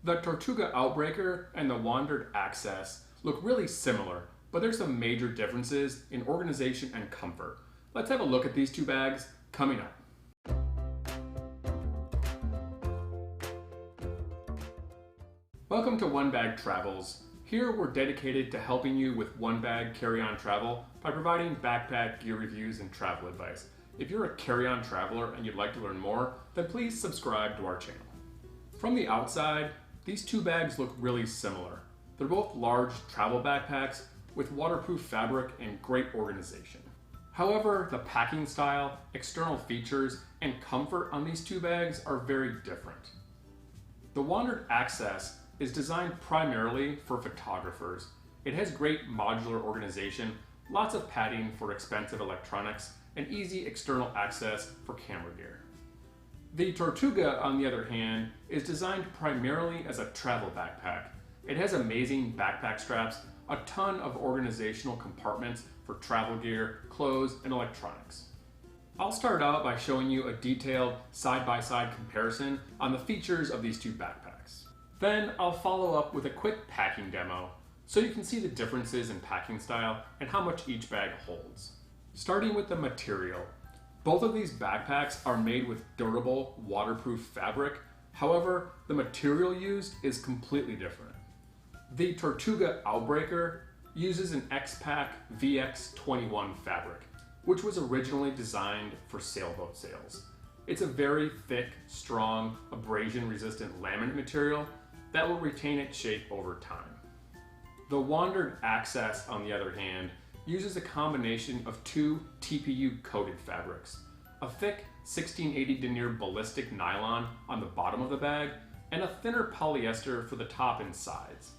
The Tortuga Outbreaker and the Wandrd Access look really similar, but there's some major differences in organization and comfort. Let's have a look at these two bags coming up. Welcome to One Bag Travels. Here we're dedicated to helping you with one bag carry-on travel by providing backpack gear reviews and travel advice. If you're a carry-on traveler and you'd like to learn more, then please subscribe to our channel. From the outside, these two bags look really similar. They're both large travel backpacks with waterproof fabric and great organization. However, the packing style, external features, and comfort on these two bags are very different. The Wandrd Access is designed primarily for photographers. It has great modular organization, lots of padding for expensive electronics, and easy external access for camera gear. The Tortuga, on the other hand, is designed primarily as a travel backpack. It has amazing backpack straps, a ton of organizational compartments for travel gear, clothes, and electronics. I'll start out by showing you a detailed side-by-side comparison on the features of these two backpacks. Then I'll follow up with a quick packing demo so you can see the differences in packing style and how much each bag holds. Starting with the material, both of these backpacks are made with durable, waterproof fabric. However, the material used is completely different. The Tortuga Outbreaker uses an X-Pack VX21 fabric, which was originally designed for sailboat sails. It's a very thick, strong, abrasion-resistant laminate material that will retain its shape over time. The Wandrd Access, on the other hand, uses a combination of two TPU-coated fabrics, a thick 1680 denier ballistic nylon on the bottom of the bag, and a thinner polyester for the top and sides.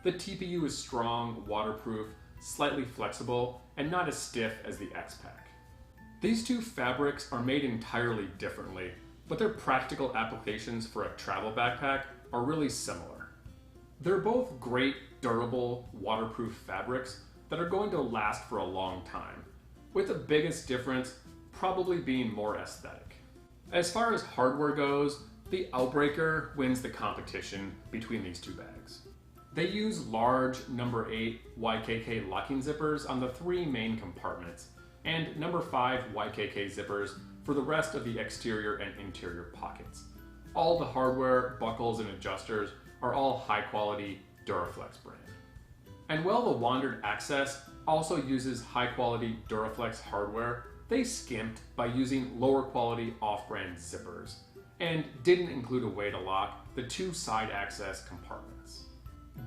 The TPU is strong, waterproof, slightly flexible, and not as stiff as the X-Pack. These two fabrics are made entirely differently, but their practical applications for a travel backpack are really similar. They're both great, durable, waterproof fabrics that are going to last for a long time, with the biggest difference probably being more aesthetic. As far as hardware goes, the Outbreaker wins the competition between these two bags. They use large number 8 YKK locking zippers on the three main compartments, and number 5 YKK zippers for the rest of the exterior and interior pockets. All the hardware, buckles, and adjusters are all high quality Duraflex brand. And while the Wandrd Access also uses high quality Duraflex hardware, they skimped by using lower quality off-brand zippers, and didn't include a way to lock the two side access compartments.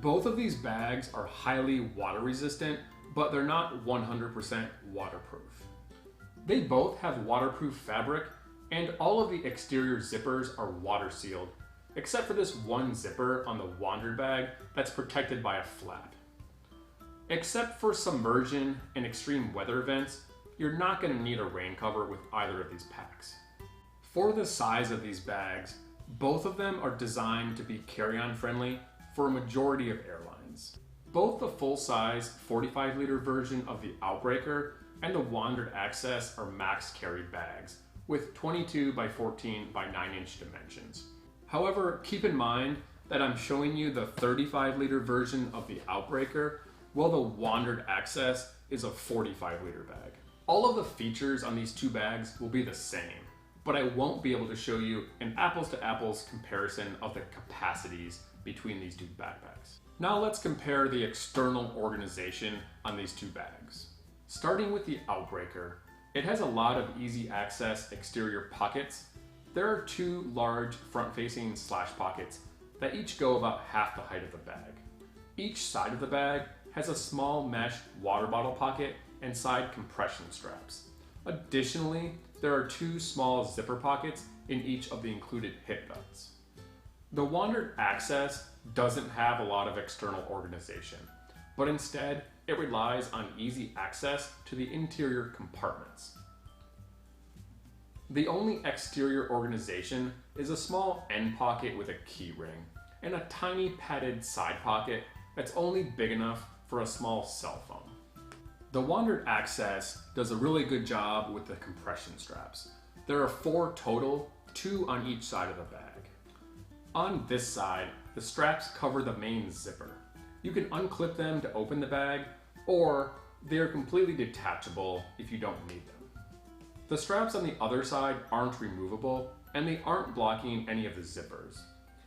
Both of these bags are highly water resistant, but they're not 100% waterproof. They both have waterproof fabric, and all of the exterior zippers are water sealed, except for this one zipper on the Wandrd bag that's protected by a flap. Except for submersion and extreme weather events, you're not going to need a rain cover with either of these packs. For the size of these bags, both of them are designed to be carry-on friendly for a majority of airlines. Both the full-size 45-liter version of the Outbreaker and the Wandrd Access are max carry bags with 22 by 14 by 9-inch dimensions. However, keep in mind that I'm showing you the 35-liter version of the Outbreaker, while the Wandrd Access is a 45-liter bag. All of the features on these two bags will be the same, but I won't be able to show you an apples-to-apples comparison of the capacities between these two backpacks. Now let's compare the external organization on these two bags. Starting with the Outbreaker, it has a lot of easy access exterior pockets. There are two large front-facing slash pockets that each go about half the height of the bag. Each side of the bag has a small mesh water bottle pocket and side compression straps. Additionally, there are two small zipper pockets in each of the included hip belts. The Wandrd Access doesn't have a lot of external organization, but instead it relies on easy access to the interior compartments. The only exterior organization is a small end pocket with a key ring and a tiny padded side pocket that's only big enough for a small cell phone. The Wandrd Access does a really good job with the compression straps. There are 4 total, 2 on each side of the bag. On this side, the straps cover the main zipper. You can unclip them to open the bag, or they are completely detachable if you don't need them. The straps on the other side aren't removable, and they aren't blocking any of the zippers.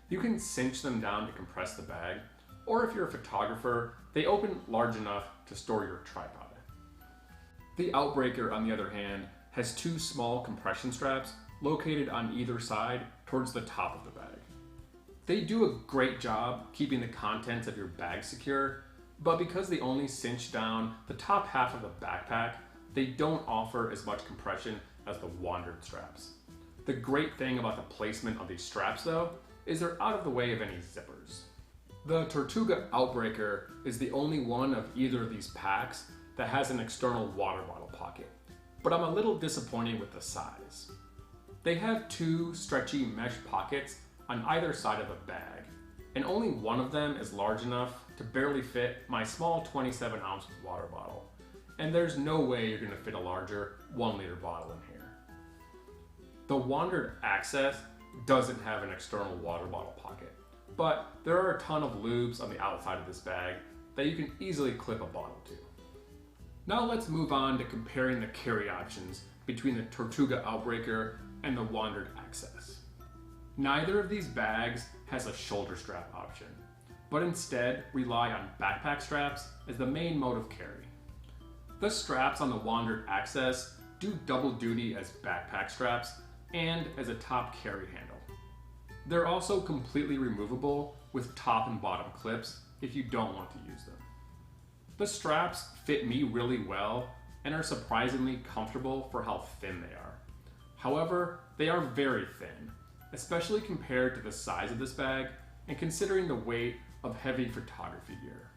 You can cinch them down to compress the bag, or if you're a photographer, they open large enough to store your tripod. The Outbreaker, on the other hand, has two small compression straps located on either side towards the top of the bag. They do a great job keeping the contents of your bag secure, but because they only cinch down the top half of the backpack, they don't offer as much compression as the Wandrd straps. The great thing about the placement of these straps, though, is they're out of the way of any zippers. The Tortuga Outbreaker is the only one of either of these packs that has an external water bottle pocket, but I'm a little disappointed with the size. They have two stretchy mesh pockets on either side of the bag, and only one of them is large enough to barely fit my small 27-ounce water bottle, and there's no way you're going to fit a larger 1-liter bottle in here. The Wandrd Access doesn't have an external water bottle pocket, but there are a ton of loops on the outside of this bag that you can easily clip a bottle to. Now let's move on to comparing the carry options between the Tortuga Outbreaker and the Wandrd Access. Neither of these bags has a shoulder strap option, but instead rely on backpack straps as the main mode of carry. The straps on the Wandrd Access do double duty as backpack straps and as a top carry handle. They're also completely removable with top and bottom clips if you don't want to use them. The straps fit me really well and are surprisingly comfortable for how thin they are. However, they are very thin, especially compared to the size of this bag and considering the weight of heavy photography gear.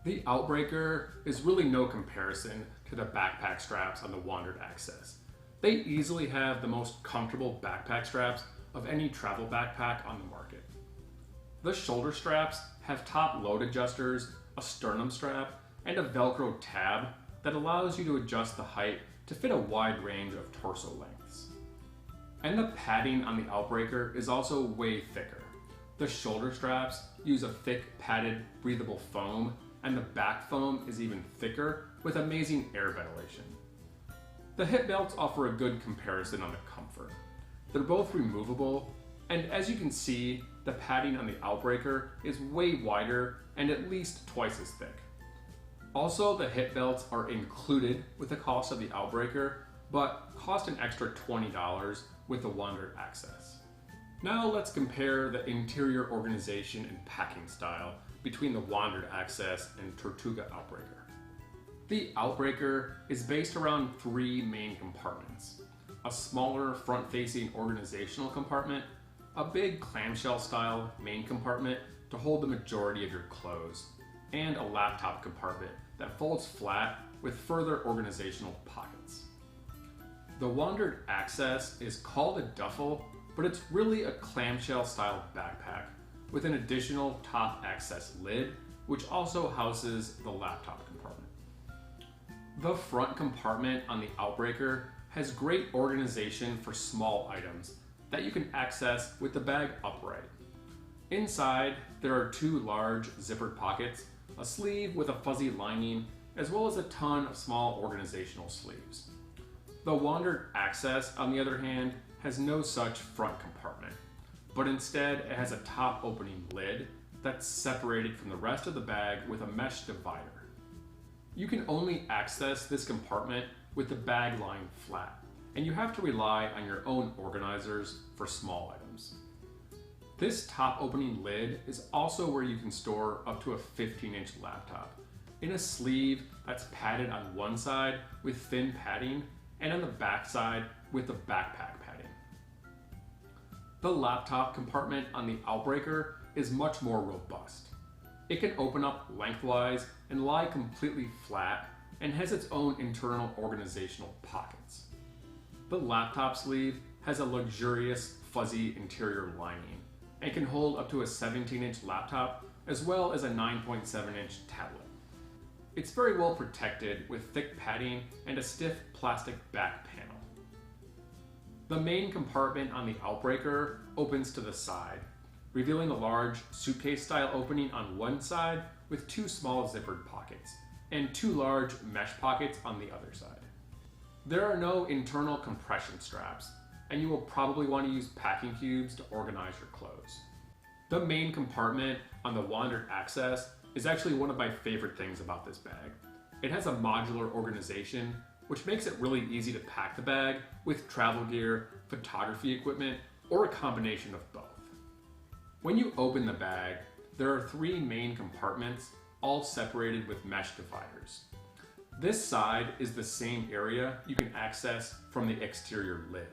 The Outbreaker is really no comparison to the backpack straps on the Wandrd Access. They easily have the most comfortable backpack straps of any travel backpack on the market. The shoulder straps have top load adjusters, a sternum strap, and a Velcro tab that allows you to adjust the height to fit a wide range of torso lengths. And the padding on the Outbreaker is also way thicker. The shoulder straps use a thick padded breathable foam, and the back foam is even thicker with amazing air ventilation. The hip belts offer a good comparison on the comfort. They're both removable, and as you can see, the padding on the Outbreaker is way wider and at least twice as thick. Also, the hip belts are included with the cost of the Outbreaker, but cost an extra $20 with the Wandrd Access. Now let's compare the interior organization and packing style between the Wandrd Access and Tortuga Outbreaker. The Outbreaker is based around three main compartments: a smaller front-facing organizational compartment, a big clamshell-style main compartment to hold the majority of your clothes, and a laptop compartment that folds flat with further organizational pockets. The Wandrd Access is called a duffel, but it's really a clamshell-style backpack with an additional top access lid, which also houses the laptop compartment. The front compartment on the Outbreaker has great organization for small items that you can access with the bag upright. Inside, there are two large zippered pockets, a sleeve with a fuzzy lining, as well as a ton of small organizational sleeves. The Wandrd Access, on the other hand, has no such front compartment, but instead it has a top opening lid that's separated from the rest of the bag with a mesh divider. You can only access this compartment with the bag lying flat, and you have to rely on your own organizers for small items. This top opening lid is also where you can store up to a 15-inch laptop, in a sleeve that's padded on one side with thin padding, and on the back side with the backpack padding. The laptop compartment on the Outbreaker is much more robust. It can open up lengthwise and lie completely flat, and has its own internal organizational pockets. The laptop sleeve has a luxurious fuzzy interior lining and can hold up to a 17-inch laptop as well as a 9.7-inch tablet. It's very well protected with thick padding and a stiff plastic back panel. The main compartment on the Outbreaker opens to the side, revealing a large suitcase-style opening on one side with two small zippered pockets, and two large mesh pockets on the other side. There are no internal compression straps, and you will probably want to use packing cubes to organize your clothes. The main compartment on the Wandrd Access is actually one of my favorite things about this bag. It has a modular organization, which makes it really easy to pack the bag with travel gear, photography equipment, or a combination of both. When you open the bag, there are three main compartments, all separated with mesh dividers. This side is the same area you can access from the exterior lid.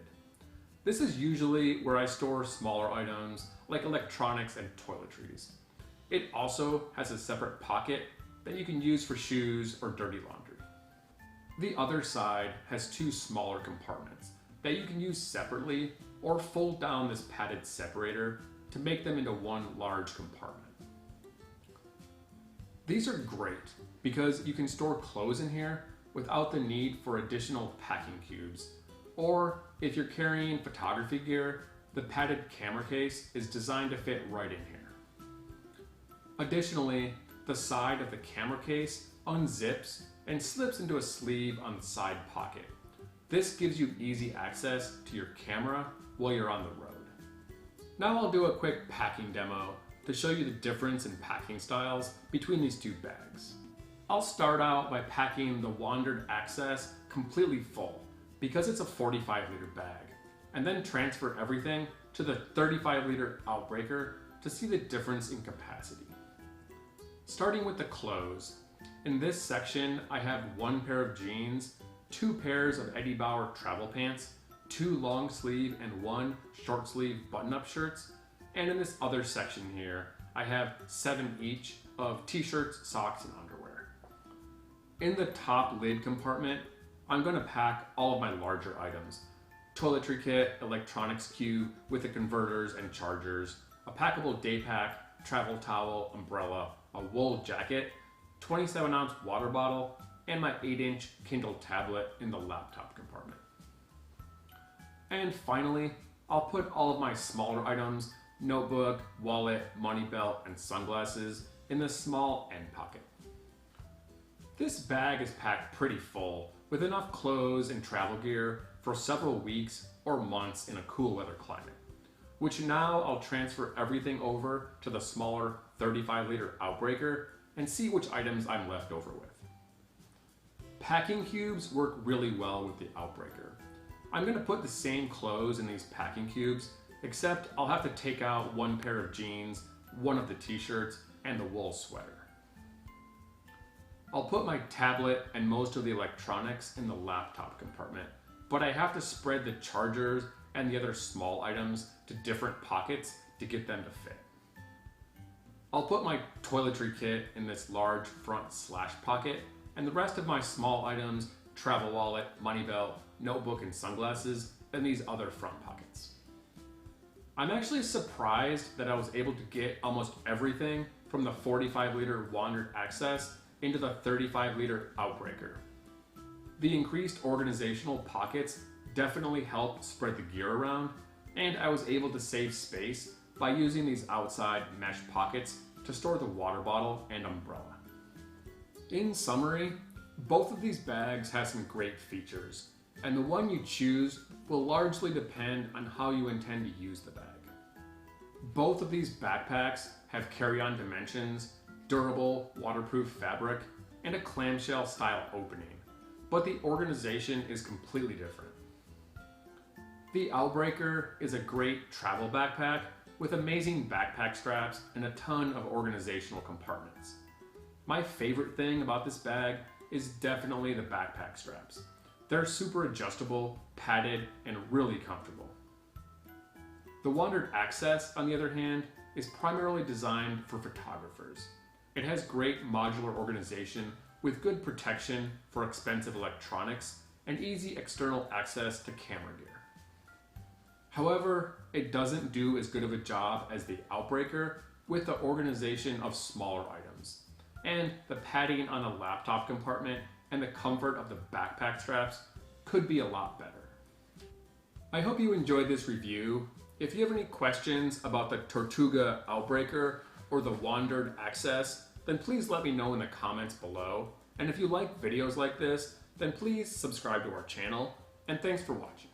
This is usually where I store smaller items like electronics and toiletries. It also has a separate pocket that you can use for shoes or dirty laundry. The other side has two smaller compartments that you can use separately or fold down this padded separator to make them into one large compartment. These are great because you can store clothes in here without the need for additional packing cubes, or if you're carrying photography gear, the padded camera case is designed to fit right in here. Additionally, the side of the camera case unzips and slips into a sleeve on the side pocket. This gives you easy access to your camera while you're on the road. Now I'll do a quick packing demo to show you the difference in packing styles between these two bags. I'll start out by packing the Wandrd Access completely full because it's a 45-liter bag, and then transfer everything to the 35-liter Outbreaker to see the difference in capacity. Starting with the clothes, in this section I have one pair of jeans, two pairs of Eddie Bauer travel pants, two long sleeve and one short sleeve button-up shirts, and in this other section here, I have 7 each of t-shirts, socks, and underwear. In the top lid compartment, I'm going to pack all of my larger items. Toiletry kit, electronics cube with the converters and chargers, a packable day pack, travel towel, umbrella, a wool jacket, 27-ounce water bottle, and my 8-inch Kindle tablet in the laptop compartment. And finally, I'll put all of my smaller items, notebook, wallet, money belt, and sunglasses in the small end pocket. This bag is packed pretty full with enough clothes and travel gear for several weeks or months in a cool weather climate, which now I'll transfer everything over to the smaller 35-liter Outbreaker and see which items I'm left over with. Packing cubes work really well with the Outbreaker. I'm going to put the same clothes in these packing cubes, except I'll have to take out one pair of jeans, one of the t-shirts, and the wool sweater. I'll put my tablet and most of the electronics in the laptop compartment, but I have to spread the chargers and the other small items to different pockets to get them to fit. I'll put my toiletry kit in this large front slash pocket, and the rest of my small items, travel wallet, money belt, notebook, and sunglasses, in these other front pockets. I'm actually surprised that I was able to get almost everything from the 45-liter Wandrd Access into the 35-liter Outbreaker. The increased organizational pockets definitely helped spread the gear around, and I was able to save space by using these outside mesh pockets to store the water bottle and umbrella. In summary, both of these bags have some great features, and the one you choose will largely depend on how you intend to use the bag. Both of these backpacks have carry-on dimensions, durable, waterproof fabric, and a clamshell style opening, but the organization is completely different. The Outbreaker is a great travel backpack with amazing backpack straps and a ton of organizational compartments. My favorite thing about this bag is definitely the backpack straps. They're super adjustable, padded, and really comfortable. The Wandrd Access, on the other hand, is primarily designed for photographers. It has great modular organization with good protection for expensive electronics and easy external access to camera gear. However, it doesn't do as good of a job as the Outbreaker with the organization of smaller items, and the padding on the laptop compartment and the comfort of the backpack straps could be a lot better. I hope you enjoyed this review. If you have any questions about the Tortuga Outbreaker or the Wandrd Access, then please let me know in the comments below. And if you like videos like this, then please subscribe to our channel, and thanks for watching.